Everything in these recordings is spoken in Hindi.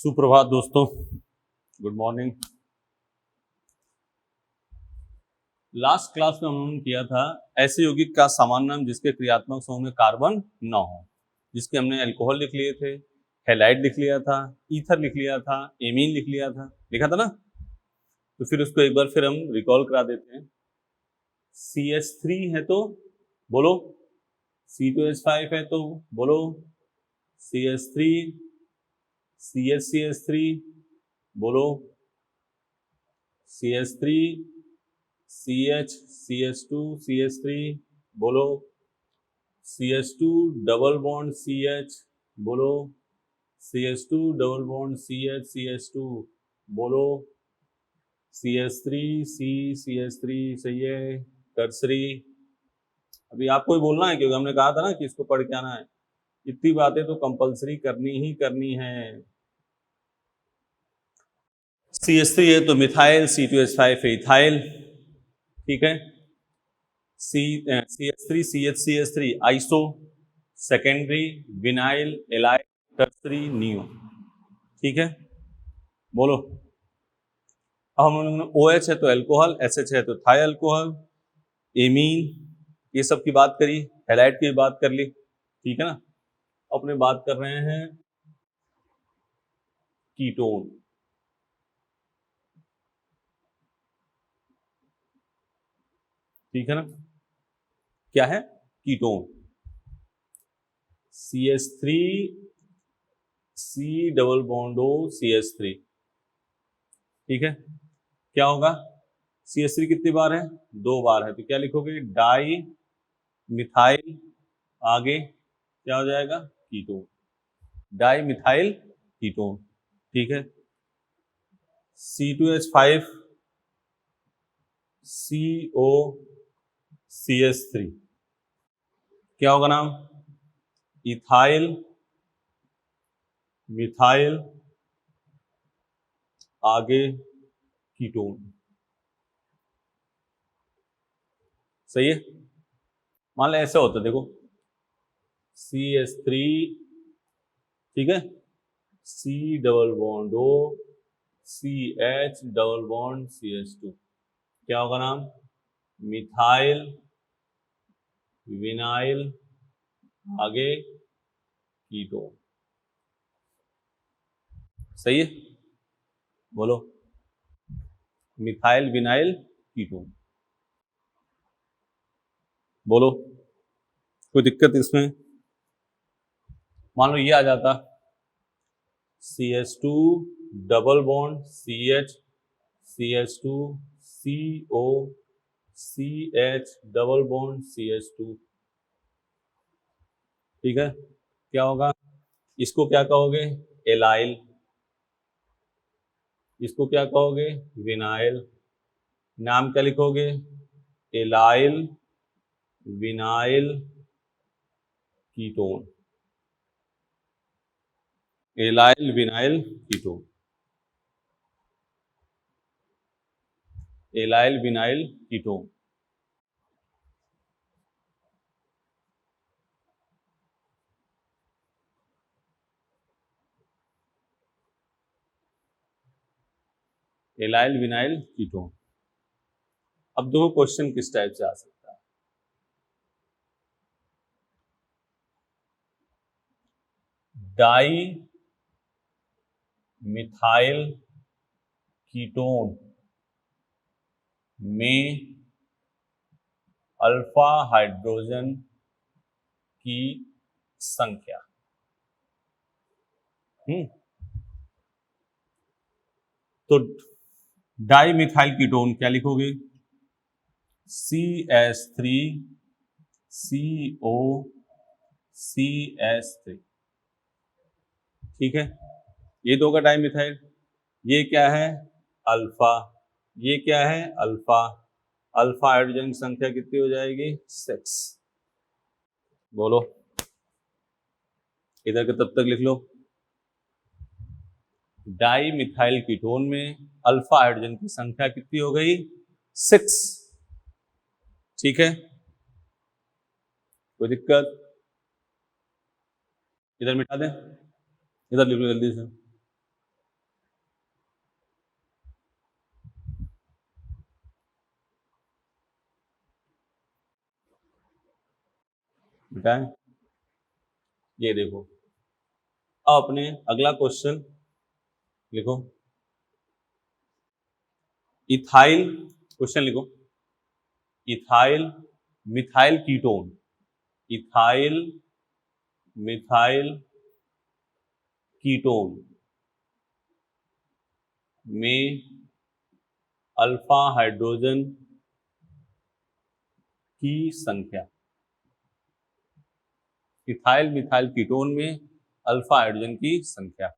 सुप्रभात दोस्तों, गुड मॉर्निंग। लास्ट क्लास में हमने किया था ऐसे यौगिक का सामान्य नाम जिसके क्रियात्मक समूह में कार्बन न हो, जिसके हमने अल्कोहल लिख लिए थे, हैलाइड लिख लिया था, ईथर लिख लिया था, एमीन लिख लिया था, लिखा था ना। तो फिर उसको एक बार फिर हम रिकॉल करा देते हैं। CH3 है तो बोलो, C2H5 है तो बोलो, CH3, CH3 बोलो, CH3, CH2, CH3 बोलो, CH2 डबल बॉन्ड CH बोलो, CH2 डबल बॉन्ड CH2 बोलो, CH3 CH3 सही है। टर्सरी अभी आपको ही बोलना है क्योंकि हमने कहा था ना कि इसको पढ़ के आना है। इतनी बातें तो कंपलसरी करनी ही करनी है। CH3 है तो मिथाइल, C2H5 है इथाइल, ठीक है। CH3 CH3 iso, secondary vinyl allyl, tertiary neo, ठीक है। बोलो, अब हम लोगों ने OH है तो अल्कोहल, SH है तो थाई अल्कोहल, एमीन, ये सब की बात करी, हैलाइड की बात कर ली, ठीक है ना। अपने बात कर रहे हैं कीटोन। ठीक है ना, क्या है ketone. CH3 C double bond O CH3, ठीक है। क्या होगा, CH3 कितनी बार है, 2 बार है, तो क्या लिखोगे, डाई मिथाइल, आगे क्या हो जाएगा, कीटोन, डाई मिथाइल कीटोन, ठीक है। C2H5 CO CH3, क्या होगा नाम, इथाइल मिथाइल, आगे कीटोन, सही है। मान लो ऐसा होता है, देखो CH3, ठीक है, C double bond O CH double bond CH2, क्या होगा नाम, मिथाइल विनाइल, आगे कीटोन, सही है। बोलो, मिथाइल विनाइल कीटोन, बोलो, कोई दिक्कत इसमें। मान लो ये आ जाता CH2 double bond CH CH2 CO CH double bond CH2, ठीक है। क्या होगा, इसको क्या कहोगे, एलाइल, इसको क्या कहोगे, विनाइल, नाम क्या लिखोगे, allyl vinyl ketone, allyl vinyl ketone, allyl vinyl ketone, allyl vinyl ketone. अब देखो क्वेश्चन किस टाइप से आ सकता है। डाई मिथाइल कीटोन में अल्फा हाइड्रोजन की संख्या, तो डाई मिथाइल कीटोन क्या लिखोगे, CH3 CO CH3, ठीक है। ये दो का डाई मिथाइल, ये क्या है अल्फा, ये क्या है अल्फा, अल्फा हाइड्रोजन की संख्या कितनी हो जाएगी 6। बोलो, इधर के तब तक लिख लो, डाई मिथाइल कीटोन में अल्फा हाइड्रोजन की संख्या कितनी हो गई 6, ठीक है। कोई दिक्कत, इधर मिटा दें, इधर लिख लो जल्दी से, बेटा ये देखो, अब अपने अगला क्वेश्चन लिखो। इथाइल, क्वेश्चन लिखो, ethyl methyl ketone, ethyl methyl ketone में अल्फा हाइड्रोजन की संख्या, इथाइल मिथाइल कीटोन में अल्फा हाइड्रोजन की संख्या।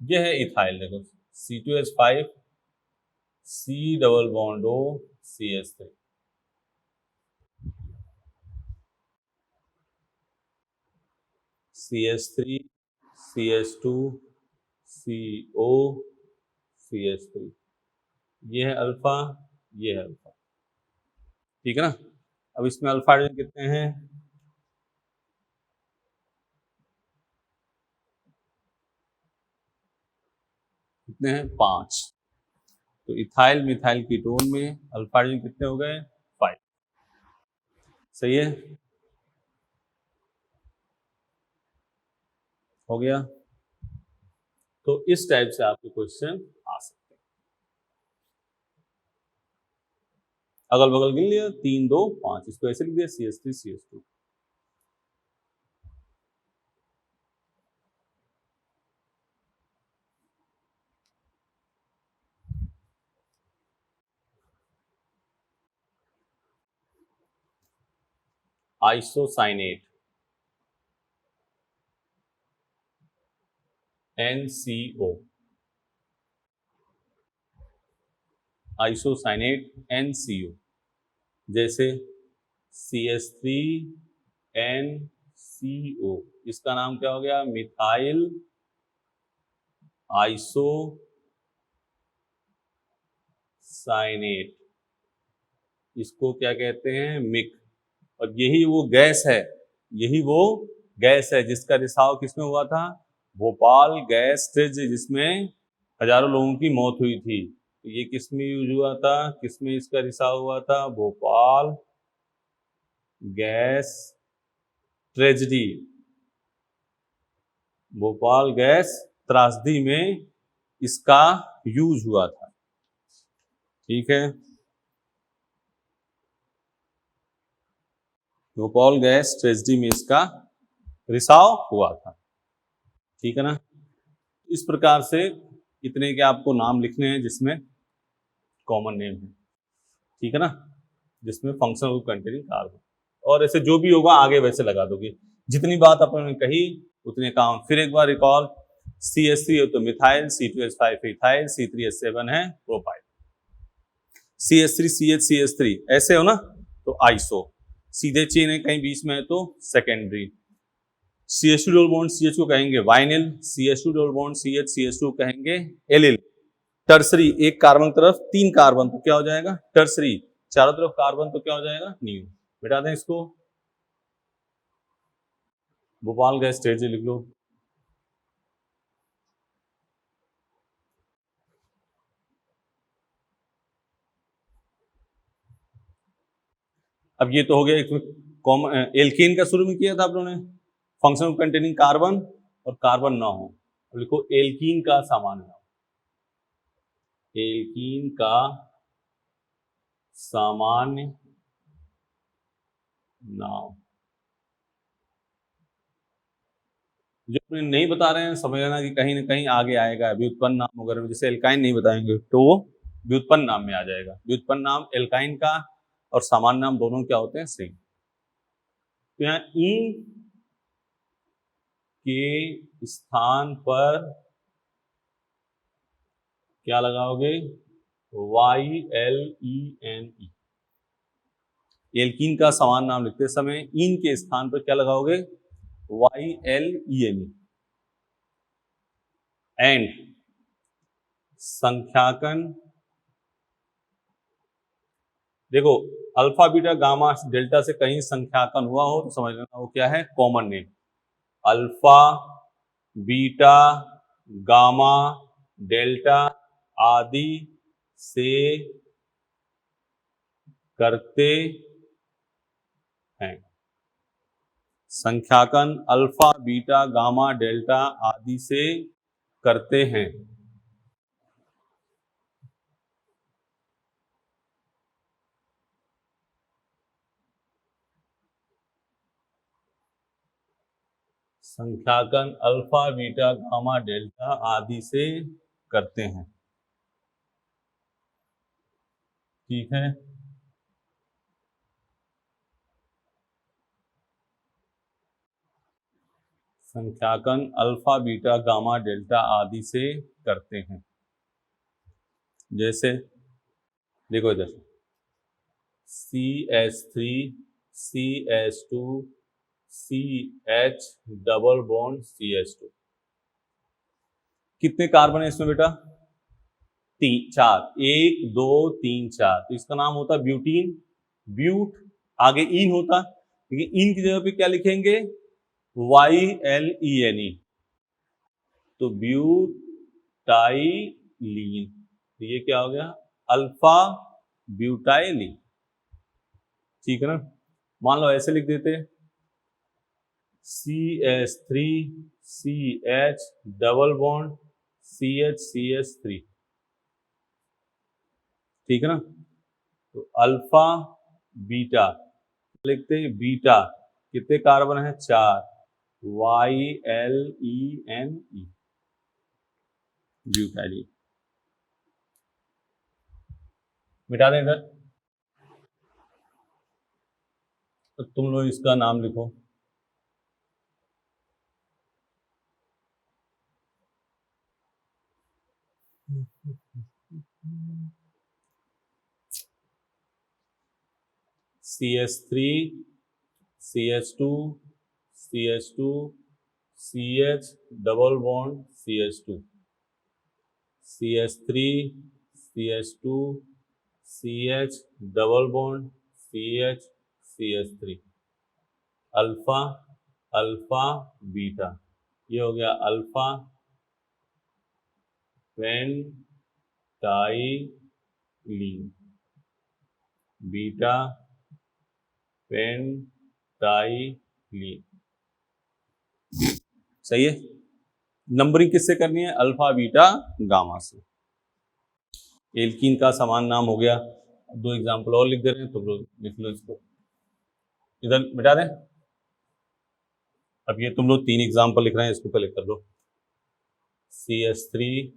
यह है इथाइल, देखो C2H5 C double bond O CH3, CH3 CH2 CO CH3, ये है अल्फा, ये है अल्फा, ठीक है ना। अब इसमें अल्फा हाइड्रोजन कितने हैं, कितने हैं, 5। तो इथाइल मिथाइल कीटोन में अल्फा हाइड्रोजन कितने हो गए, 5। सही है, हो गया। तो इस टाइप से आपके क्वेश्चन आ सकते हैं। अगल बगल गिन लिया, 3 2 5, इसको ऐसे लिख दिया CH3 CH2। Isocyanate NCO, isocyanate NCO, जैसे CH3NCO, इसका नाम क्या हो गया, मिथाइल आइसोसाइनेट, इसको क्या कहते हैं, मिक। और यही वो गैस है, यही वो गैस है जिसका रिसाव किसमें हुआ था, भोपाल गैस ट्रेज, जिसमें हजारों लोगों की मौत हुई थी। ये किसमें यूज हुआ था, किसमें इसका रिसाव हुआ था, Bhopal gas tragedy, Bhopal gas त्रासदी में इसका यूज हुआ था, ठीक है। भोपाल गैस ट्रेजेडी में इसका रिसाव हुआ था, ठीक है ना। इस प्रकार से इतने के आपको नाम लिखने हैं जिसमें कॉमन नेम है, ठीक है ना, जिसमें फंक्शनल ग्रुप कंटेनिंग कार्बन, और ऐसे जो भी होगा आगे वैसे लगा दोगे। जितनी बात अपन ने कही उतने काम फिर एक बार रिकॉल। CH3 हो तो मिथाइल, C2H5 इथाइल, C3H7 है प्रोपाइल, CH3 ऐसे हो ना तो आइसो, सीधे चेन है कहीं बीच में है तो secondary. CH2 double bond CH को कहेंगे vinyl, CH2 double bond CH CH2 कहेंगे एलिल। टर्सरी, एक कार्बन तरफ 3 कार्बन तो क्या हो जाएगा, टर्सरी, चारों तरफ कार्बन तो क्या हो जाएगा, न्यू। मिटा दें इसको, भोपाल गैस स्टेज लिख लो। अब ये तो हो गया इसमें कॉमन, एल्कीन का शुरू में किया था आप लोगों ने, फंक्शन कंटेनिंग कार्बन और कार्बन ना हो। अब लिखो एल्कीन का सामान्य नाम, एल्कीन का सामान्य नाम। जो अपने नहीं बता रहे हैं समझ लेना कि कहीं ना कहीं आगे आएगा, व्युत्पन्न नाम वगैरह, जैसे एल्काइन नहीं बताएंगे तो वो व्युत्पन्न नाम में आ जाएगा। व्युत्पन्न नाम एल्काइन का और सामान्य नाम दोनों क्या होते हैं, सेम। तो यहाँ इन के स्थान पर क्या लगाओगे, YLENE। एल्कीन का समान नाम लिखते समय इन के स्थान पर क्या लगाओगे, YLENE। एंड संख्याकन, देखो अल्फा बीटा गामा डेल्टा से कहीं संख्याकन हुआ हो तो समझ लेना वो क्या है, common name. Alpha beta gamma delta आदि से करते हैं। संख्याकन अल्फा बीटा गामा डेल्टा आदि से करते हैं। संख्याकन अल्फा बीटा गामा डेल्टा आदि से करते हैं। ठीक है, संख्याकन अल्फा बीटा गामा डेल्टा आदि से करते हैं। जैसे देखो इधर CH3 CH2 CH double bond CH2, कितने कार्बन है इसमें बेटा? चार, 1 2 3 4, तो इसका नाम होता है ब्यूटीन। ब्यूट आगे इन होता, लेकिन इन की जगह पे क्या लिखेंगे? YLENE, तो ब्यूटाइलीन। तो ये क्या हो गया? अल्फा ब्यूटाइलीन। ठीक है ना। मान लो ऐसे लिख देते CH3 CH double bond CH3, ठीक है ना। तो अल्फा बीटा लिखते हैं, बीटा कितने कार्बन है? 4, YLENE, ब्यूटाइलीन। मिटा दें इधर, तो तुम लोग इसका नाम लिखो। CH3 CH2 CH2 CH double bond CH2, CH3 CH2 CH double bond CH3, alpha alpha beta, ये हो गया अल्फा पेंटाइलीन, बीटा पेंटाइलीन। सही है। नंबरिंग किससे करनी है? अल्फा बीटा गामा से। एल्कीन का समान नाम हो गया। दो एग्जाम्पल और लिख दे रहे हैं, तो लिख लो इसको, इधर मिटा दें। अब ये तुम लोग 3 एग्जाम्पल लिख रहे हैं, इसको पहले कर लो। CH3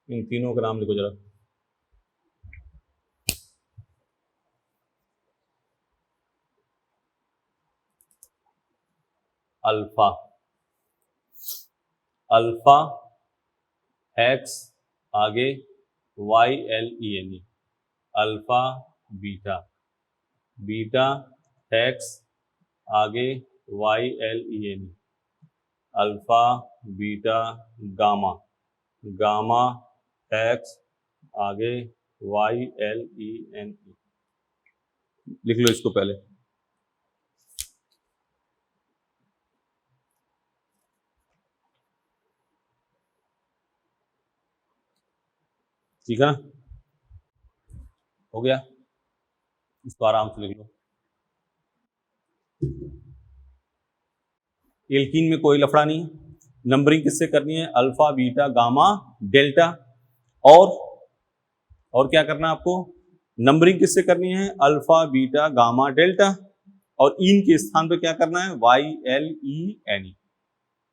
इन तीनों का नाम लिखो जरा। अल्फा अल्फा एक्स आगे YLENE, alpha beta, beta x आगे YLENE, alpha beta gamma, gamma x आगे YLENE। लिख लो इसको पहले। ठीक है ना, हो गया। इसको आराम से लिख लो। एल्कीन में कोई लफड़ा नहीं। नंबरिंग किससे करनी है? Alpha beta gamma delta. और क्या करना है आपको? नंबरिंग किससे करनी है? अल्फा बीटा गामा डेल्टा, और इन के स्थान पे क्या करना है? YLENE।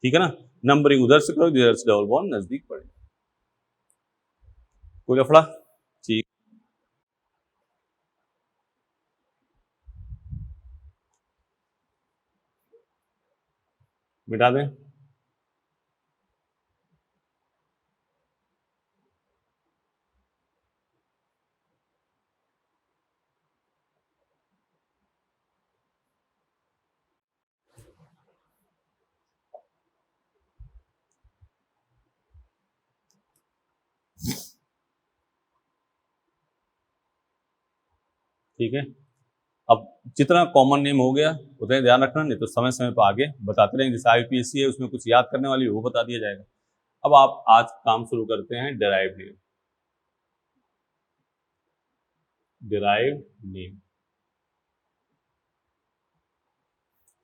ठीक है ना। नंबरिंग उधर से करो, इधर से डबल बॉन्ड नजदीक पड़े। कोई लफड़ा? ठीक, मिटा दें। ठीक है। अब जितना कॉमन नेम हो गया उतना ध्यान रखना, नहीं तो समय समय पर आगे बताते रहेंगे। जैसे IUPAC है उसमें कुछ याद करने वाली वो बता दिया जाएगा। अब आप आज काम शुरू करते हैं डिराइव्ड नेम। डिराइव्ड नेम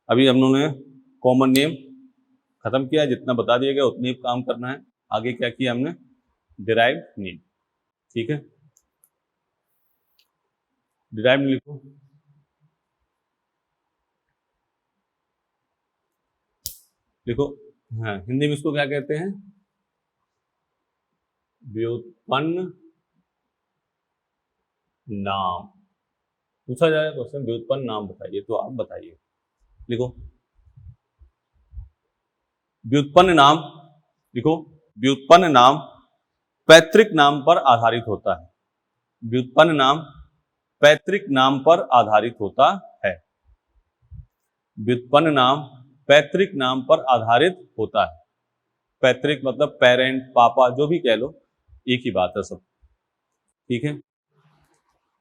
अभी हम लोगों ने कॉमन नेम खत्म किया, जितना बता दिया गया उतनी काम करना है। आगे क्या किया हमने, डिराइव्ड नेम। ठीक है, डिराइव्ड नेम लिखो। देखो हाँ, हिंदी में इसको क्या कहते हैं, व्युत्पन्न नाम। पूछा जाए क्वेश्चन व्युत्पन्न नाम बताइए, तो आप बताइए। लिखो व्युत्पन्न नाम। लिखो व्युत्पन्न नाम पैतृक नाम पर आधारित होता है। व्युत्पन्न नाम पैतृक नाम पर आधारित होता है। व्युत्पन्न नाम पैतृक नाम पर आधारित होता है। पैतृक मतलब पेरेंट, पापा, जो भी कह लो, एक ही बात है सब। ठीक है,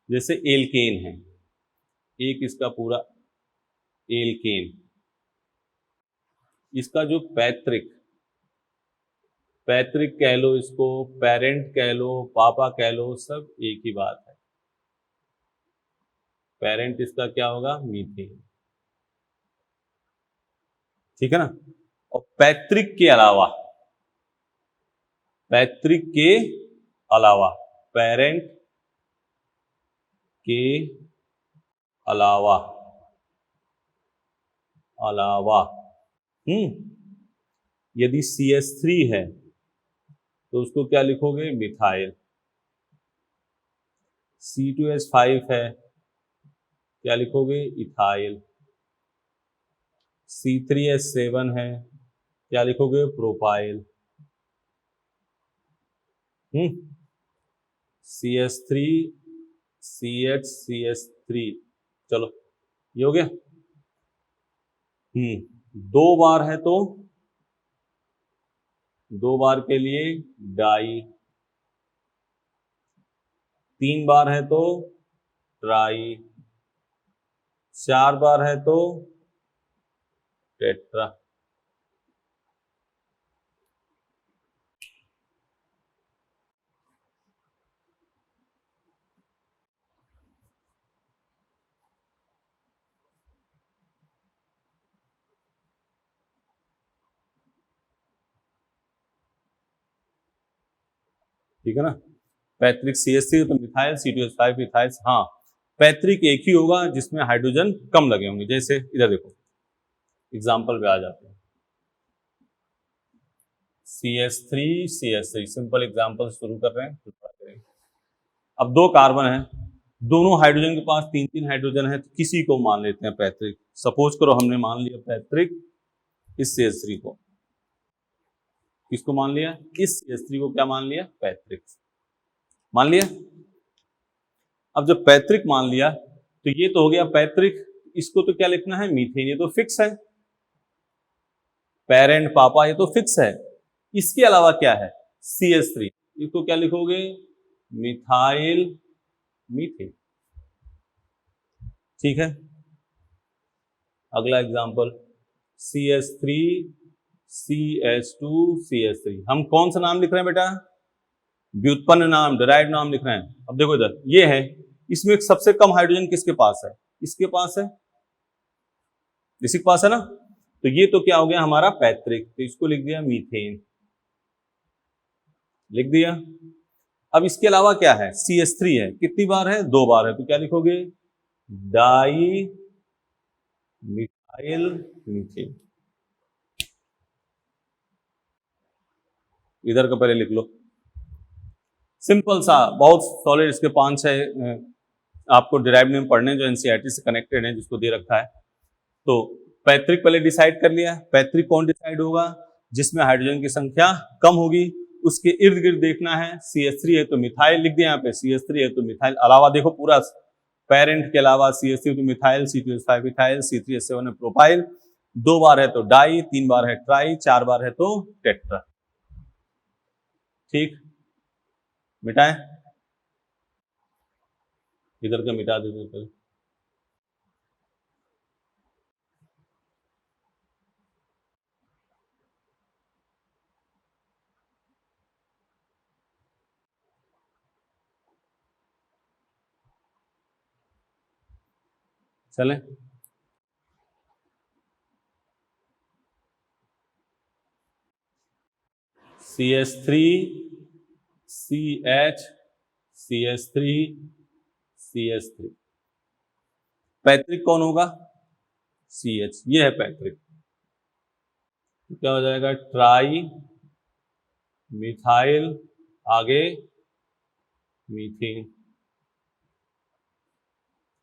जैसे एल्केन है, एक इसका पूरा एल्केन, इसका जो पैतृक, पैतृक कह लो इसको, पेरेंट कह लो, पापा कह लो, सब एक ही बात है। पेरेंट इसका क्या होगा, मीथेन। ठीक है ना। और पैतृक के अलावा, पैतृक के अलावा, पेरेंट के अलावा, अलावा यदि CH3 है तो उसको क्या लिखोगे, मिथाइल। C2H5 है, क्या लिखोगे, इथाइल। C3H7 है, क्या लिखोगे, प्रोपाइल। CH3 CH चलो ये हो गया। दो बार है तो दो बार के लिए डाई, तीन बार है तो ट्राई, चार बार है तो टेट्रा। ठीक है ना। पैतृक CH3 तो मिथाइल, C2H5 इथाइल। हाँ, पैतृक एक ही होगा जिसमें हाइड्रोजन कम लगे होंगे। जैसे इधर देखो, एग्जाम्पल पे आ जाते हैं। CH3 सिंपल एग्जाम्पल शुरू कर रहे हैं। अब दो कार्बन है, दोनों हाइड्रोजन के पास तीन तीन हाइड्रोजन है, तो किसी को मान लेते हैं पैतृक। सपोज करो हमने मान लिया पैतृक इस CH3 को। किसको मान लिया, इस CH3 को क्या मान लिया, पैतृक मान लिया। अब जब पैतृक मान लिया तो ये तो हो गया पैतृक, इसको तो क्या लिखना है, मीथेन। ये तो फिक्स है, पेरेंट पापा ये तो फिक्स है। इसके अलावा क्या है, CH3, इसको क्या लिखोगे, मिथाइल मीथेन। ठीक है, अगला एग्जांपल CH3 CH2 CH3। हम कौन सा नाम लिख रहे हैं बेटा, व्युत्पन्न नाम, डिराइव्ड नाम लिख रहे हैं। अब देखो इधर ये है, इसमें सबसे कम हाइड्रोजन किसके पास है, इसके पास है, इसी के पास है ना। तो ये तो क्या हो गया हमारा पैतृक, तो इसको लिख दिया मीथेन, लिख दिया। अब इसके अलावा क्या है, CH3 है, कितनी बार है, दो बार है, तो क्या लिखोगे, डाई मिथाइल मीथेन। इधर का पहले लिख लो, सिंपल सा, बहुत सॉलिड। इसके 5-6 आपको डिराइव्ड नेम पढ़ने जो NCERT से कनेक्टेड है, जिसको दे रखा है। तो पैतृक पहले डिसाइड कर लिया। पैतृक कौन डिसाइड होगा, जिसमें हाइड्रोजन की संख्या कम होगी, उसके इर्द गिर्द देखना है। CH3 है तो मिथाइल लिख दिया यहाँ पे, CH3 है तो मिथाइल। अलावा देखो पूरा पेरेंट के अलावा CH3 तो मिथाइल, C2H5 इथाइल, C3H7 है प्रोपाइल, दो बार है तो डाई, तीन बार है ट्राई, चार बार है तो टेट्रा। ठीक, मिटाएं। इधर का मिटा देते पहले। चले, CH3 CH CH3 CH3। पैतृक कौन होगा? CH, ये है पैतृक। तो क्या हो जाएगा? ट्राई मिथाइल, आगे मीथेन।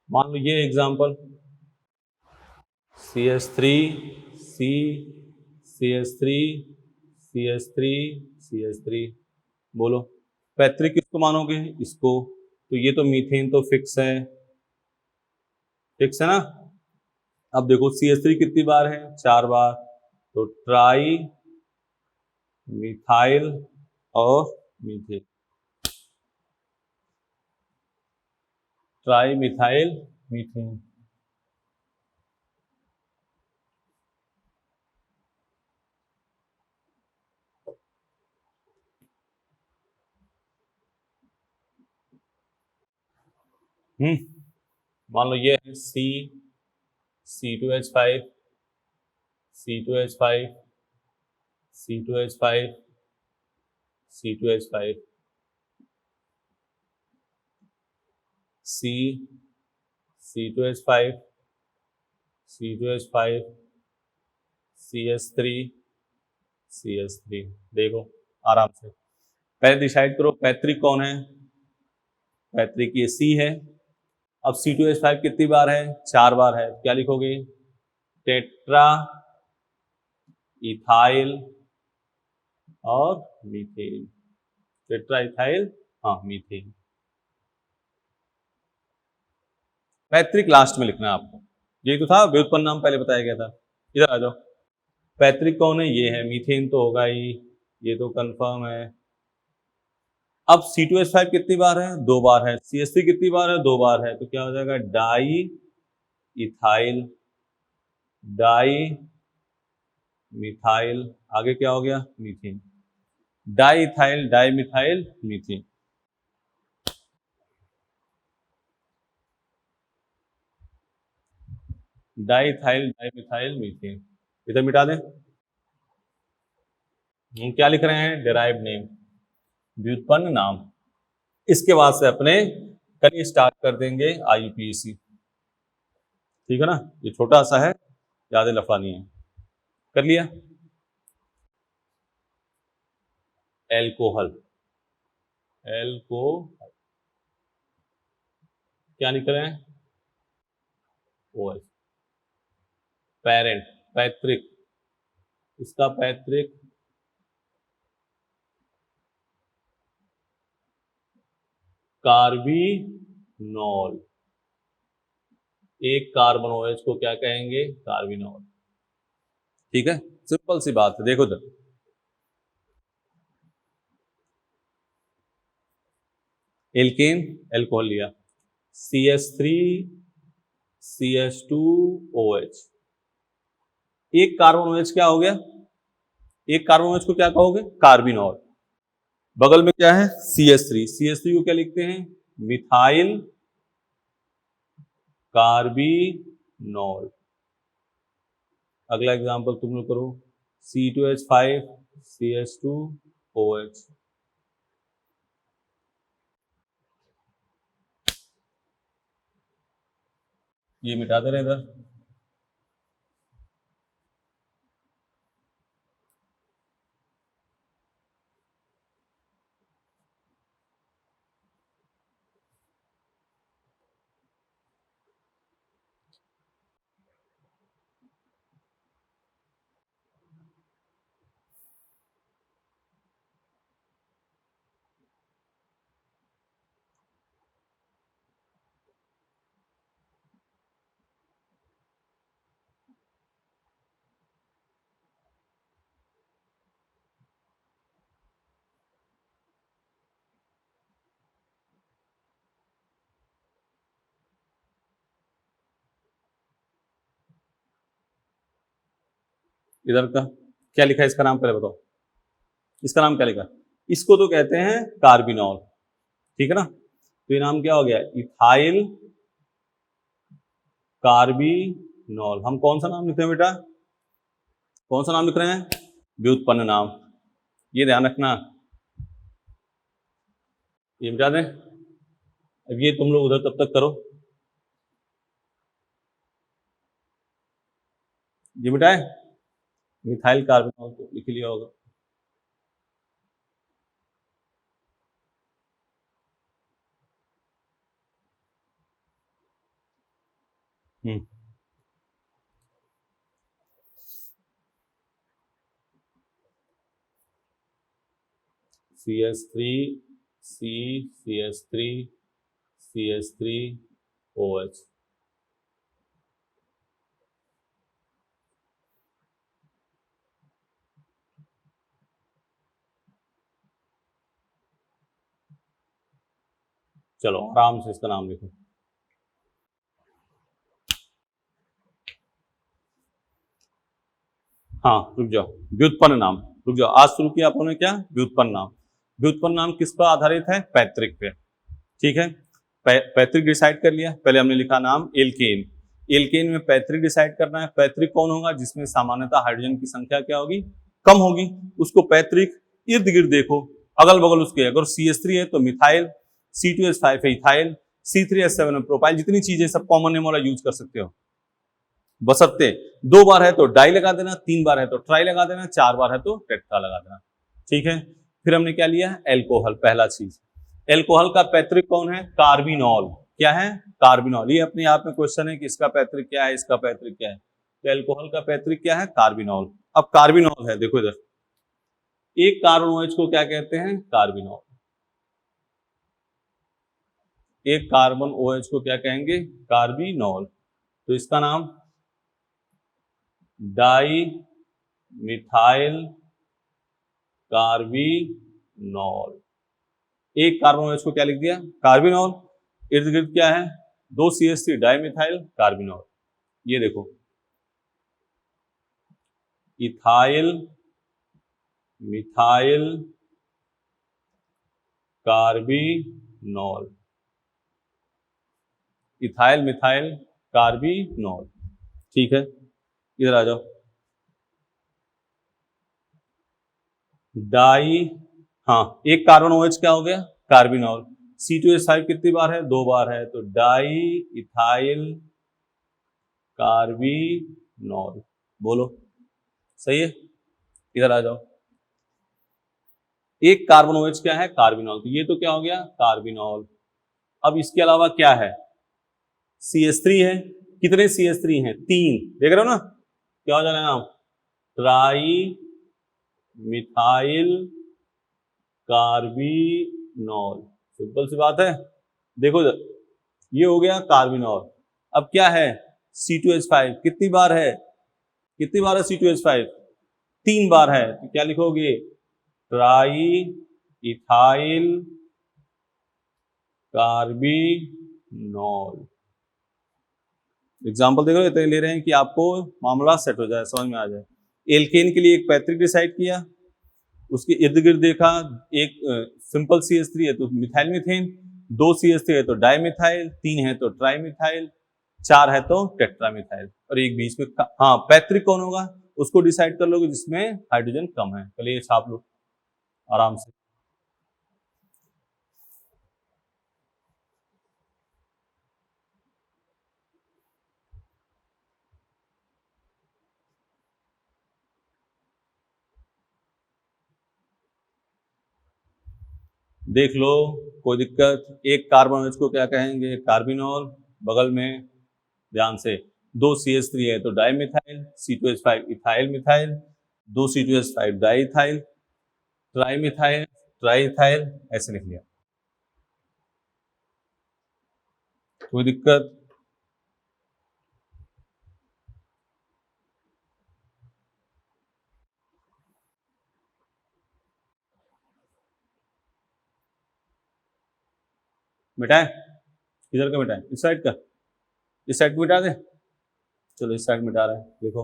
मान लो ये example, CH3 C CH3 CH3 CH3। बोलो पैतृक किसको मानोगे? इसको। तो ये तो मीथेन तो फिक्स है, फिक्स है ना। अब देखो CH3 कितनी बार है? 4 बार। तो ट्राई मिथाइल और मीथेन, ट्राई मिथाइल मीथेन। मान लो ये है C2H5 C2H5 C2H5 C2H5 C C2H5 C2H5 CH3 CH3। देखो आराम से पहले डिसाइड करो पैतृक कौन है। पैतृक ये C है। अब C2H5 कितनी बार है? 4 बार है। क्या लिखोगे? टेट्रा इथाइल और मीथेन। टेट्रा इथाइल, हाँ मीथेन। पैतृक लास्ट में लिखना है आपको। ये तो था व्युत्पन्न नाम, पहले बताया गया था। इधर आ जाओ, पैतृक कौन है? ये है मीथेन तो होगा ही, ये तो कंफर्म है। अब C2H5 कितनी बार है? 2 बार है। CH3 कितनी बार है? 2 बार है। तो क्या हो जाएगा? डाई इथाइल, डाई मिथाइल, आगे क्या हो गया? Methane. Di ethyl di methyl methane. Di ethyl di methyl methane. इधर मिटा दें। हम क्या लिख रहे हैं? डेराइव नेम, व्युत्पन्न नाम। इसके बाद से अपने कल स्टार्ट कर देंगे IUPAC। ठीक है ना, ये छोटा सा है, ज्यादा लफड़ा नहीं है। कर लिया। एल्कोहल, एल्को क्या लिख रहे हैं? OH। पेरेंट, पैतृक, इसका पैतृक कार्बिनोल। एक कार्बन OH को क्या कहेंगे? कार्बिनोल। ठीक है, सिंपल सी बात है। देखो इधर, एल्केन एल्कोहल लिया, CH3 CH2OH। एक कार्बन OH क्या हो गया? एक कार्बन OH को क्या कहोगे? कार्बिनोल। बगल में क्या है? CH3। CH3 को क्या लिखते हैं? Methyl carbinol. अगला एग्जांपल तुम लोग करो, C2H5 CH2OH। ये मिटा दे रहे इधर। इधर का क्या लिखा है, इसका नाम पहले बताओ, इसका नाम क्या लिखा? इसको तो कहते हैं कार्बिनॉल, ठीक है ना। तो ये नाम क्या हो गया, इथाइल कार्बिनॉल। हम कौन सा नाम लिखते हैं बेटा, कौन सा नाम लिख रहे हैं, व्युत्पन्न नाम, ये ध्यान रखना, ये मिटा दें। अब ये तुम लोग उधर तब तक करो, ये मिटाए, मिथाइल कार्बोनॉल तो लिख लिया होगा। CH3 CH3 CH3 OH। चलो आराम से इसका नाम लिखो। हाँ रुक जाओ, व्युत्पन्न नाम, रुक जाओ, आज शुरू किया आपने क्या, व्युत्पन्न नाम। व्युत्पन्न नाम किस पर आधारित है, पैतृक पे, ठीक है। पैतृक डिसाइड कर लिया, पहले हमने लिखा नाम एल्केन, एल्केन में पैतृक डिसाइड करना है। पैतृक कौन होगा, जिसमें सामान्यतः हाइड्रोजन की संख्या क्या होगी, कम होगी, उसको पैतृक। इर्द गिर्द देखो, अगल बगल उसके, अगर CH3 है तो मिथाइल, C2H5 है इथाइल, C3H7 है प्रोपाइल, जितनी चीजें सब कॉमन नेम वाला यूज कर सकते हो। बशर्ते 2 बार है तो डाई लगा देना, 3 बार है तो ट्राई लगा देना, 4 बार है तो टेट्रा लगा देना, ठीक है। फिर हमने क्या लिया, एल्कोहल, पहला चीज। एल्कोहल का पैतृक कौन है, कार्बिनॉल। क्या है, कार्बिनॉल। ये अपने आप में क्वेश्चन है कि इसका पैतृक क्या है, इसका पैतृक क्या है। तो एल्कोहल का पैतृक क्या है, कार्बिनॉल। अब कार्बिनॉल है, देखो इधर, एक कार्बन OH को क्या कहते हैं, कार्बिनॉल। एक कार्बन OH को क्या कहेंगे, कार्बिनॉल। तो इसका नाम डाई मिथाइल कार्बिनॉल। एक कार्बन OH को क्या लिख दिया, कार्बिनॉल। इर्द गिर्द क्या है, 2 CH3 डाई मिथाइल कार्बिनॉल। ये देखो, ethyl methyl carbinol, ethyl methyl carbinol, ठीक है। इधर आ जाओ, डाई, हाँ एक कार्बन OH क्या हो गया, कार्बिनॉल। C2H5 कितनी बार है, 2 बार है, तो डाई इथाइल कार्बिनॉल। बोलो सही है। इधर आ जाओ, एक कार्बन OH क्या है, कार्बिनॉल, तो ये तो क्या हो गया, कार्बिनॉल। अब इसके अलावा क्या है, CH3 है, कितने CH3 हैं, 3, देख रहे हो ना, क्या हो जाएगा नाम, ट्राई मिथाइल कार्बिनॉल। सिंपल सी बात है, देखो ये हो गया कार्बिनॉल। अब क्या है, C2H5 कितनी बार है, कितनी बार है C2H5, 3 बार है, तो क्या लिखोगे, ट्राई इथाइल कार्बिनॉल। एग्जाम्पल देखो, इतने ले रहे हैं कि आपको मामला सेट हो जाए, समझ में आ जाए। एल्केन के लिए एक पैतृक डिसाइड किया, उसके इर्द गिर्द देखा, एक सिंपल CH3 है तो मिथाइल मीथेन, 2 CH3 है तो डाई मिथाइल, 3 है तो ट्राई मिथाइल, 4 है तो टेट्रा मिथाइल, और एक बीच में, हाँ पैतृक कौन होगा, उसको डिसाइड कर लोगे जिसमें हाइड्रोजन कम है। पहले ये छाप लो आराम से। देख लो, कोई दिक्कत, एक कार्बन OH को क्या कहेंगे, कार्बिनॉल। बगल में ध्यान से, 2 CH3 है तो di methyl, C2H5 ethyl methyl, 2 C2H5 di ethyl, tri methyl, try ethyl, ऐसे लिख लिया। कोई दिक्कत, मिटाए, इधर का मिटाए, इस साइड का, इस साइड को मिटा दे। चलो इस साइड मिटा रहे हैं, देखो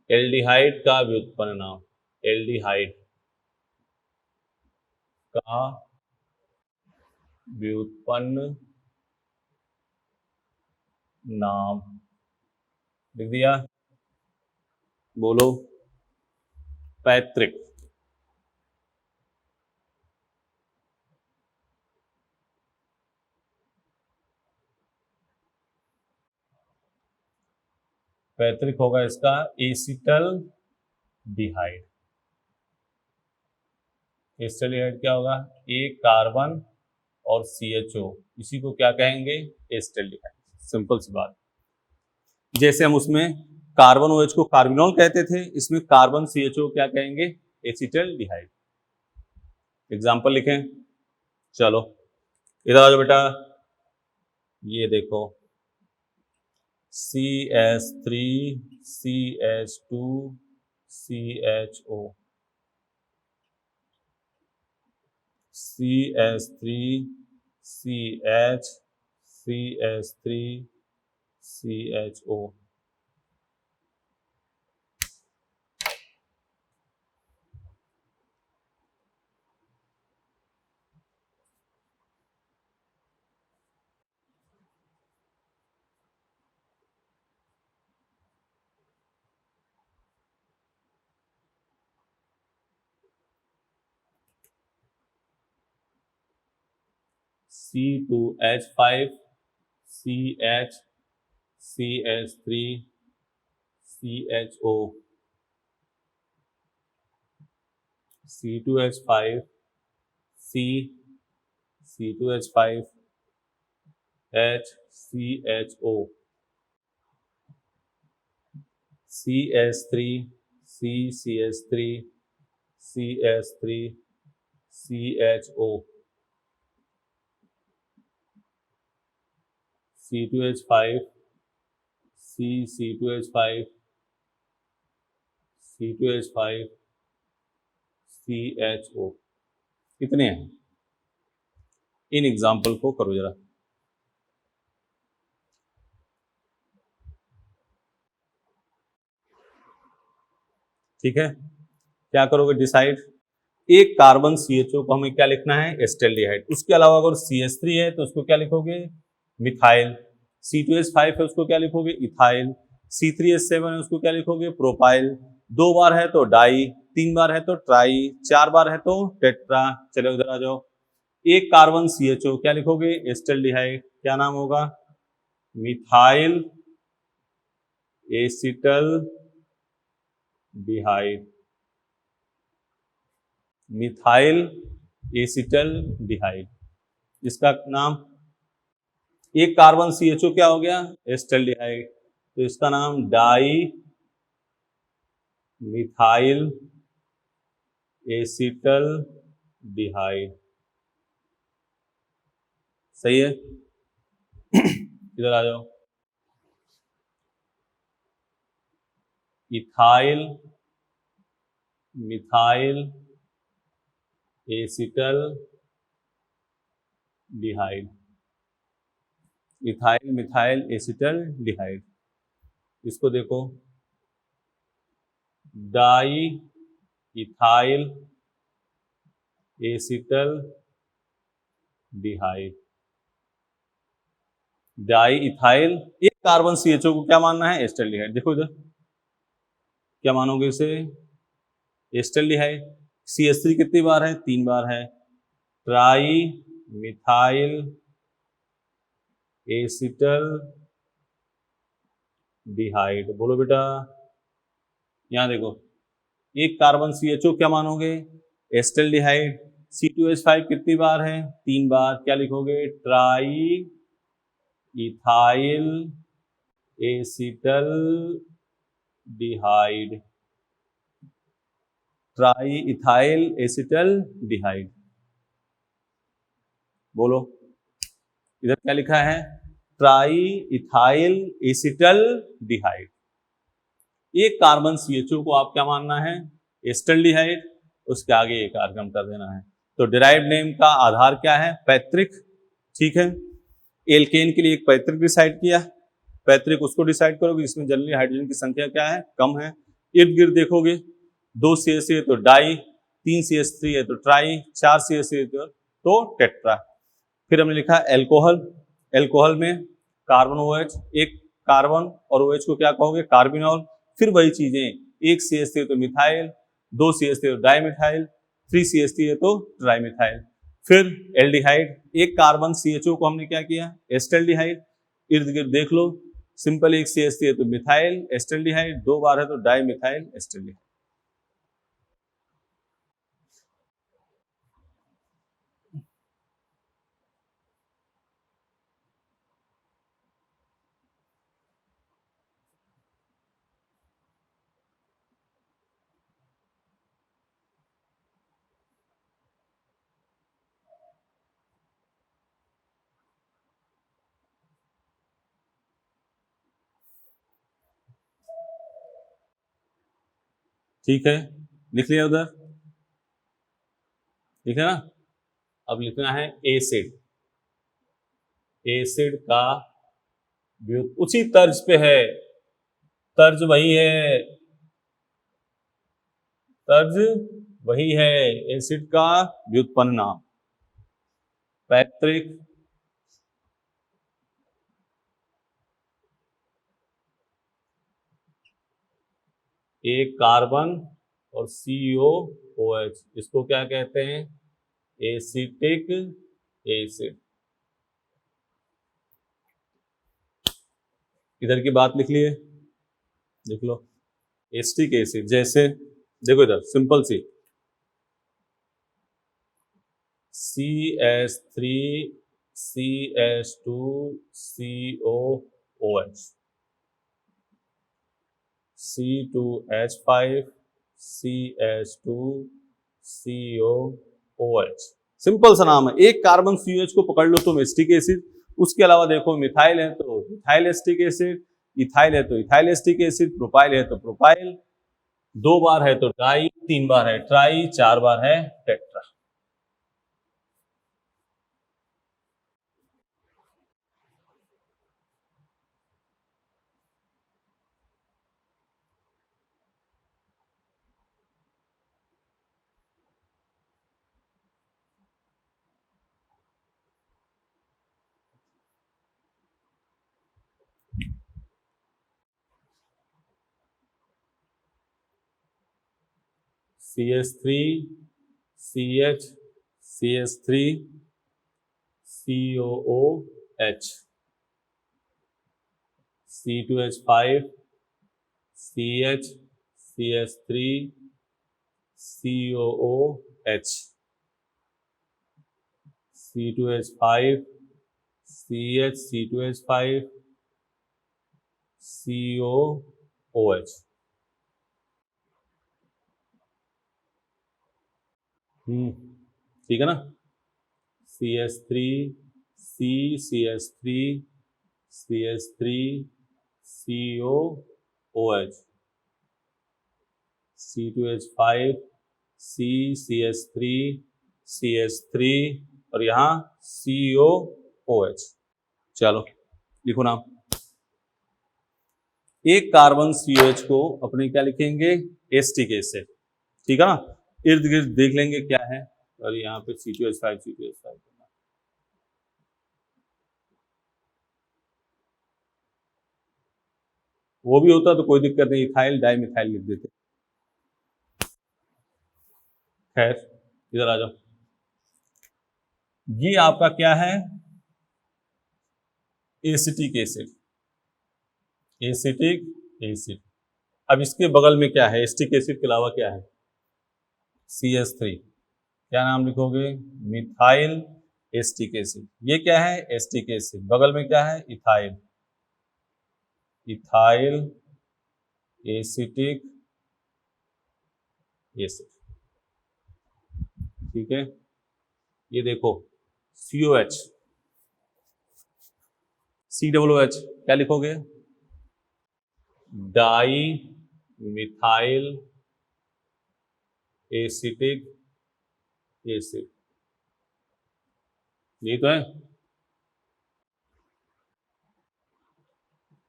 एल्डिहाइड का व्युत्पन्न नाम, एल्डिहाइड का व्युत्पन्न नाम लिख दिया। बोलो, पैतृक। पैतृक होगा इसका एसिटल डिहाइड। एसिटल डिहाइड क्या होगा? ए कार्बन और CHO, इसी को क्या कहेंगे? एसिटल डिहाइड। सिंपल सी बात। जैसे हम उसमें कार्बन OH को कार्बिनॉल कहते थे, इसमें कार्बन CHO क्या कहेंगे? एसिटल डिहाइड। एग्जाम्पल लिखें। चलो इधर आ जाओ बेटा, ये देखो CH3 CH2 CHO, CH3 CH CH3 CHO। C2H5 CH CH3 CHO, C2H5 C2H5 H CHO, CH3 CH3 CH3 CHO, C2H5 C2H5 C2H5 CHO। कितने हैं? इन एग्जाम्पल को करो जरा। ठीक है, क्या करोगे? डिसाइड। एक कार्बन CHO को हमें क्या लिखना है? एसिटल्डिहाइड। उसके अलावा अगर CH3 है तो उसको क्या लिखोगे? मिथाइल। C2H5 है उसको क्या लिखोगे? इथाइल। C3H7 है उसको क्या लिखोगे? प्रोपाइल। 2 बार है तो डाई, 3 बार है तो ट्राई, 4 बार है तो टेट्रा। चलो उधर आ जाओ। एक कार्बन CHO क्या लिखोगे? एसिटल्डिहाइड। क्या नाम होगा? Methyl acetaldehyde. Methyl acetaldehyde, इसका नाम। एक कार्बन CHO क्या हो गया? एसिटल्डिहाइड, तो इसका नाम डाई मिथाइल एसिटल डिहाइड। सही है। इधर आ जाओ। Ethyl methyl acetaldehyde. Ethyl methyl acetaldehyde, इसको देखो, diethyl acetaldehyde. Diethyl, एक कार्बन CHO को क्या मानना है? एसिटल्डिहाइड। देखो इधर क्या मानोगे इसे? एसिटल्डिहाइड। CH3 कितनी बार है? 3 बार है। Trimethyl acetaldehyde. बोलो बेटा, यहां देखो, एक कार्बन CHO क्या मानोगे? एसिटल्डिहाइड। C2H5 कितनी बार है? 3 बार। क्या लिखोगे? Triethyl acetaldehyde. Triethyl acetaldehyde. बोलो, इधर क्या लिखा है? Triethyl acetaldehyde. एक कार्बन CHO को आप क्या मानना है? एसिटल्डिहाइड। उसके आगे एक आर्गन कर देना है। तो डिराइव्ड नेम का आधार क्या है? पैतृक। ठीक है, एल्केन के लिए एक पैतृक डिसाइड किया। पैतृक उसको डिसाइड करोगे जिसमें जनरली हाइड्रोजन की संख्या क्या है? कम है। इर्द गिर्द देखोगे 2 CH3 है तो डाई, 3 CH3 है तो ट्राई, 4 CH3 है तो टेट्रा। फिर हमने लिखा एल्कोहल, एल्कोहल में कार्बन OH, एक कार्बन और OH को क्या कहोगे कार्बिनॉल। फिर वही चीजें, 1 CH3 है तो मिथाइल, 2 CH3 है तो डाईमिथाइल, 3 CH3 है तो ट्राईमिथाइल। फिर एल्डिहाइड, एक कार्बन CHO को हमने क्या किया एस्टल्डिहाइड, इर्द गिर्द देख लो सिंपल, 1 CH3 है तो मिथाइल एस्टल्डिहाइड, 2 बार है तो डाईमिथाइल एस्टल्डिहाइड। ठीक है, लिख लिया उधर, ठीक है ना। अब लिखना है एसिड, एसिड का उसी तर्ज पे है, तर्ज वही है, तर्ज वही है, एसिड का व्युत्पन्न नाम पैतृक, एक कार्बन और COOH, इसको क्या कहते हैं एसिटिक एसिड। इधर की बात लिख लिए, लिख लो एसिटिक एसिड, जैसे देखो इधर सिंपल सी CH3 CH2 COOH, C2H5 CH2 COOH, simple सा नाम है। एक कार्बन COH को पकड़ लो तुम एसिटिक एसिड, उसके अलावा देखो मिथाइल है तो मिथाइल एसिटिक एसिड, इथाइल है तो इथाइल एसिटिक एसिड, प्रोपाइल है तो प्रोपाइल, 2 बार है तो डाई, 3 बार है ट्राई, 4 बार है tetra. CH3 CH CH3 COOH, C2H5 CH CH3 COOH, C2H5 CH C2H5 COOH। ठीक है ना, CH3 CH3 CH3 COOH, C2H5 CH3 CH3 और यहाँ COOH। चलो लिखो नाम, एक कार्बन COH को अपने क्या लिखेंगे एसिटिक एसिड, ठीक है ना। इर्द गिर्द देख लेंगे क्या है, और यहाँ पे C2H5 C2H5 वो भी होता तो कोई दिक्कत नहीं, इथाइल डाई मिथाइल लिख देते। खैर इधर आ जाओ, ये आपका क्या है एसिटिक एसिड, एसिटिक एसिड। अब इसके बगल में क्या है एसिटिक एसिड के अलावा क्या है CH3, क्या नाम लिखोगे मिथाइल एसिटिक एसिड। ये क्या है एसिटिक एसिड, बगल में क्या है इथाइल, इथाइल एसिटिक एसिड, ठीक है। ये देखो COH COOH क्या लिखोगे डाई मिथाइल एसिटिक एसिड, यही तो है।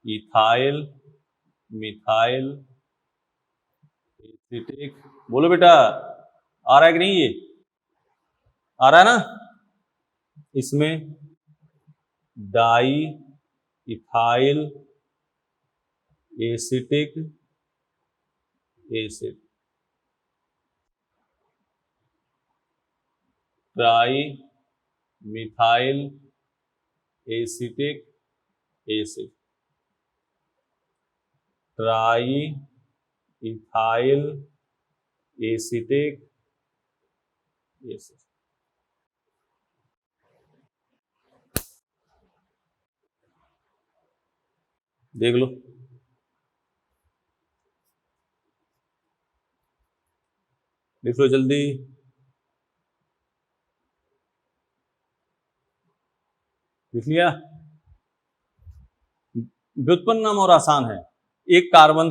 इथाइल मिथाइल एसिटिक, बोलो बेटा आ रहा है कि नहीं, ये आ रहा है ना। इसमें di ethyl acetic acid, tri methyl acetic acid, try ethyl acetic acid. देख लो, लिख लो जल्दी। लिख लिया। व्युत्पन्न नाम और आसान है। एक कार्बन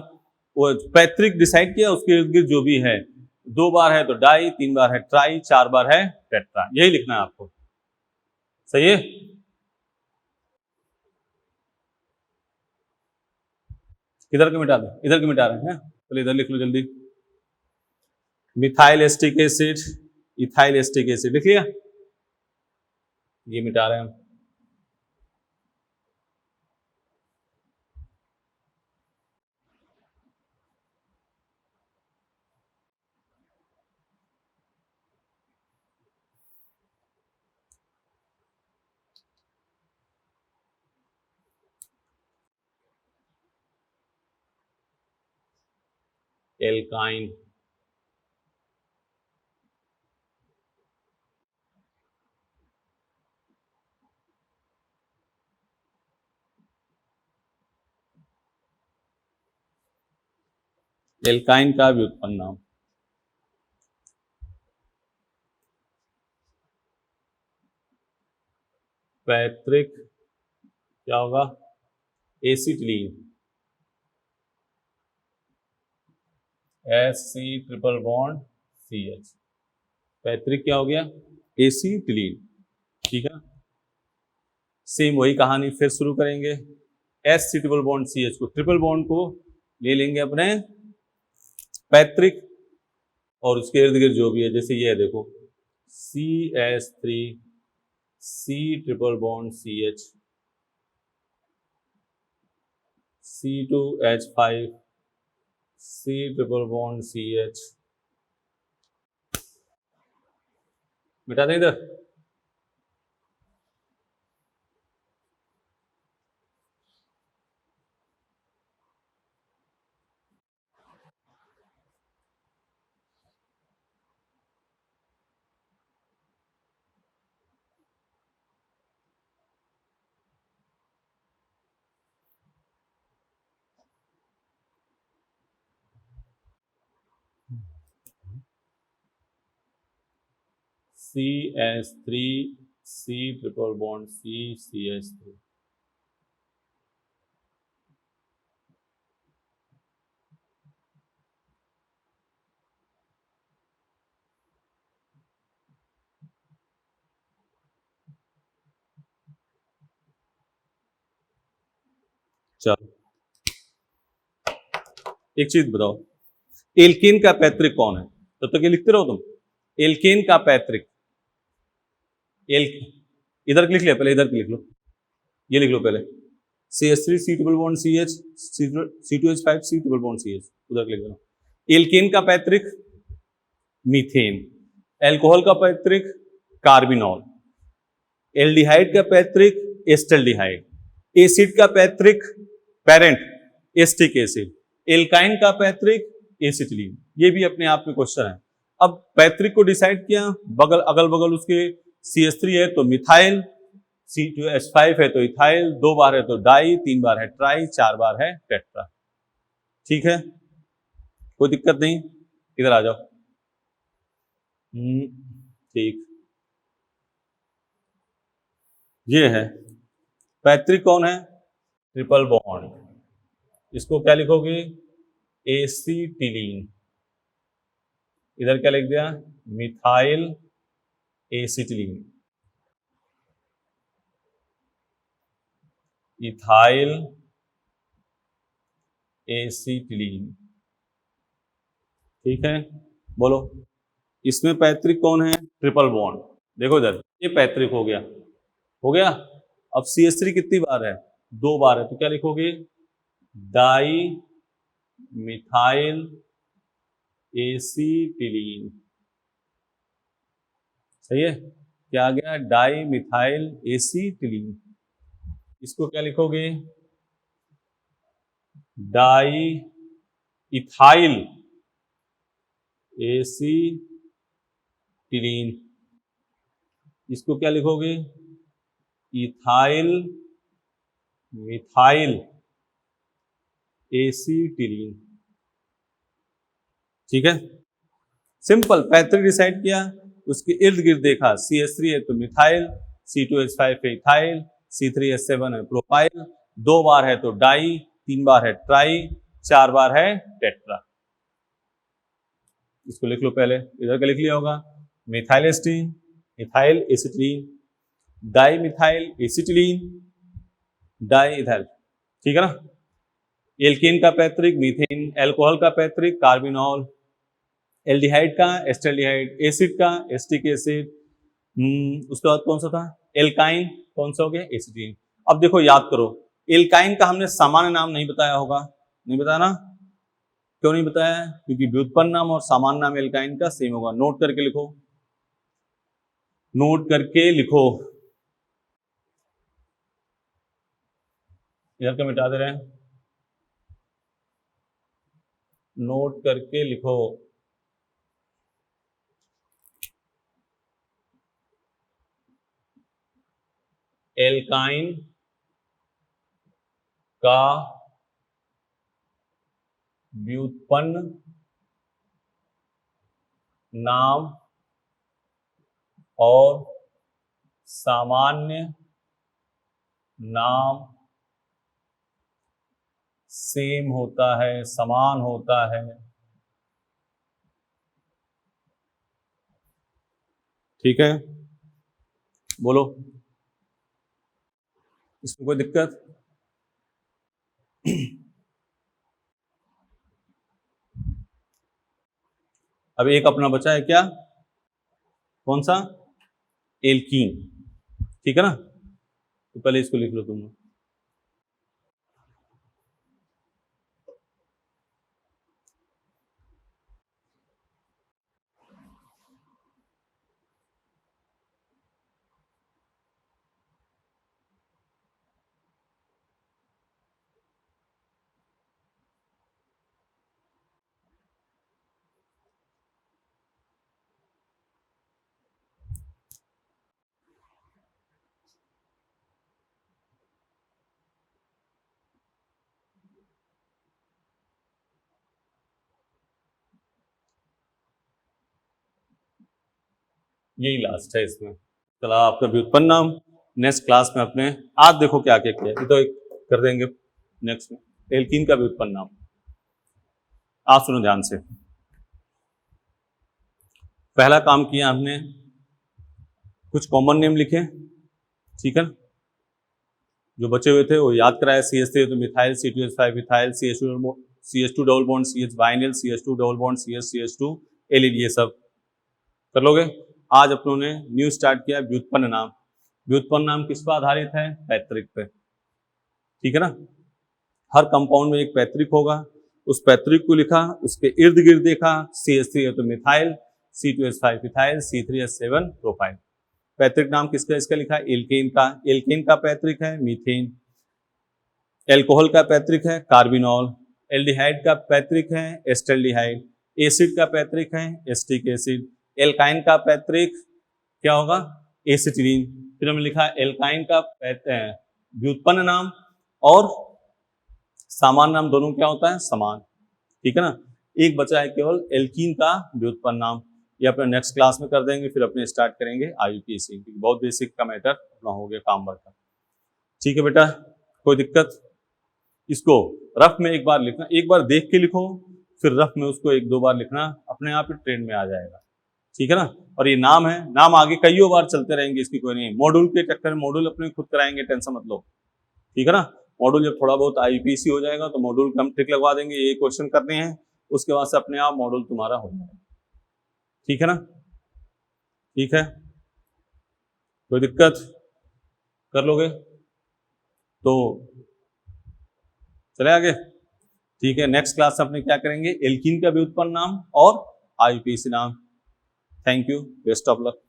वो पैतृक डिसाइड किया, उसके इर्द गिर्द जो भी है, 2 बार है तो डाई, 3 बार है ट्राई, 4 बार है टेट्रा, यही लिखना है आपको। सही है। किधर के मिटा दे, इधर के मिटा रहे हैं, चलो इधर लिख लो जल्दी। Methyl acetic acid, ethyl acetic acid लिख लिया, ये मिटा रहे हैं हम। एल्काइन, एल्काइन का व्युत्पन्न नाम पैतृक क्या होगा, acetylene, SC triple bond CH, पैतृक क्या हो गया, एसिटिलीन। ठीक है, सेम वही कहानी फिर शुरू करेंगे। एससी ट्रिपल बॉन्ड CH को, ट्रिपल बॉन्ड को ले लेंगे अपने पैतृक, और उसके इर्द गिर्द जो भी है, जैसे ये है देखो, CH3 C triple bond CH, C2H5 C triple bond CH, मिटा दें इधर। CH3 C triple bond CH3, चलो एक चीज बताओ, एल्केन का पैतृक कौन है, तब तक ये लिखते रहो तुम। एल्केन का पैतृक, एल, इधर लिख लिया, पहले इधर लिख लो, ये लिख लो पहले, CH3 C triple bond CH, C2H5 C triple bond CH, उधर लिख लो। एल्केन का पैतृक मीथेन, एल्कोहल का पैतृक कार्बिनॉल, एल्डिहाइड का पैतृक एस्टल्डिहाइड, एसिड का पैतृक पेरेंट एस्टिक एसिड, एल्काइन का पैतृक एसिटिलीन। ये भी अपने आप में क्वेश्चन है। अब पैतृक को डिसाइड किया, बगल अगल बगल उसके CH3 है तो मिथाइल, C2H5 है तो इथाइल, 2 बार है तो डाई, 3 बार है ट्राई, 4 बार है टेट्रा। ठीक है, कोई दिक्कत नहीं, इधर आ जाओ। ठीक, ये है पैतृक कौन है, ट्रिपल बॉन्ड, इसको क्या लिखोगे, एसिटिलीन, इधर क्या लिख दिया, मिथाइल एसिटिलीन, इथाइल एसिटिलीन। ठीक है, बोलो इसमें पैतृक कौन है? Triple bond. देखो इधर ये पैतृक हो गया, हो गया। अब CH3 कितनी बार है? 2 बार है, तो क्या लिखोगे? Di methyl acetylene. सही है, क्या आ गया? Di methyl acetylene. इसको क्या लिखोगे? Di ethyl acetylene. इसको क्या लिखोगे? Ethyl methyl acetylene. ठीक है, सिंपल। पैतृक डिसाइड किया, उसके इर्द गिर्द देखा, CH3 है तो मिथाइल, C2H5 है इथाइल, C3H7 है प्रोपाइल, 2 बार है तो डाई, 3 बार है ट्राई, 4 बार है टेट्रा। इसको लिख लो पहले, इधर का लिख लिया होगा, methyl acetylene, ethyl acetylene, dimethyl acetylene, diethyl. ठीक है ना। एल्केन का पैतृक मीथेन, एल्कोहल का पैतृक कार्बिनॉल, एल्डिहाइड का एस्टल्डिहाइड, एसिड का एस्टिक एसिड, उसके बाद कौन सा था? एल्काइन, कौन सा हो गया? एसिटीन। अब देखो याद करो, एल्काइन का हमने सामान्य नाम नहीं बताया होगा, नहीं बताया ना? क्यों नहीं बताया? क्योंकि व्युत्पन्न नाम और सामान्य नाम एल्काइन का सेम होगा। नोट करके लिखो, नोट करके लिखो। इधर क्या मिटा दे रहे हैं? नोट करके लिखो। एल्काइन का व्युत्पन्न नाम और सामान्य नाम सेम होता है, समान होता है। ठीक है, बोलो, इसमें कोई दिक्कत? अब एक अपना बचा है, क्या? कौन सा? एल्कीन। ठीक है ना, तो पहले इसको लिख लो तुम। यही लास्ट है इसमें। चला आपका व्युत्पन्न नाम नेक्स्ट क्लास में अपने, आज देखो क्या क्या किया, ये तो एक कर देंगे नेक्स्ट में। एल्कीन का व्युत्पन्न नाम आप सुनो ध्यान से। पहला काम किया हमने, कुछ कॉमन नेम लिखे, ठीक है ना, जो बचे हुए थे वो याद कराया। CH3 तो methyl, C2H5 ethyl, CH2 double bond CH vinyl, CH2 double bond CH2 allyl, ये सब कर लोगे। आज अपनों ने न्यू स्टार्ट किया व्युत्पन्न नाम। व्युत्पन्न नाम किस पर आधारित है? पैतृक पे। ठीक है ना, हर कंपाउंड में एक पैतृक होगा, उस पैतृक को लिखा, उसके इर्द गिर्द देखा, CH3 है तो methyl, C2H5 ethyl, C3H7 propyl. पैतृक नाम किसका? इसका लिखा एल्केन का। एल्केन का पैतृक है मीथेन, एल्कोहल का पैतृक है कार्बिनॉल, एल्डिहाइड का पैतृक है एस्टल्डिहाइड, एसिड का पैतृक है एस्टिक एसिड, एल्काइन का पैतृक क्या होगा? एसिटिलीन। फिर हमने लिखा एल्काइन का व्युत्पन्न नाम और सामान्य नाम दोनों क्या होता है? समान। ठीक है ना, एक बचा है केवल एल्कीन का व्युत्पन्न नाम, ये अपने नेक्स्ट क्लास में कर देंगे, फिर अपने स्टार्ट करेंगे IUPAC। बहुत बेसिक का मैटर अपना हो गया काम भर का। ठीक है बेटा, कोई दिक्कत? इसको रफ में एक बार लिखना, एक बार देख के लिखो, फिर रफ में उसको 1-2 बार लिखना, अपने आप ही ट्रेंड में आ जाएगा। ठीक है ना, और ये नाम है, नाम आगे कईयों बार चलते रहेंगे, इसकी कोई नहीं। मॉड्यूल के चक्कर में मॉड्यूल अपने खुद कराएंगे, टेंशन मत लो। ठीक है ना, मॉड्यूल जब थोड़ा बहुत IUPAC हो जाएगा तो मॉड्यूल का हम ट्रिक लगवा देंगे, ये क्वेश्चन करने हैं, उसके बाद से अपने आप मॉड्यूल तुम्हारा हो जाएगा। ठीक है ना? ठीक है, कोई दिक्कत? कर लोगे तो चले आगे। ठीक है, नेक्स्ट क्लास में अपने क्या करेंगे, एल्कीन का व्युत्पन्न नाम और आईयूपीएसी नाम। Thank you, best of luck.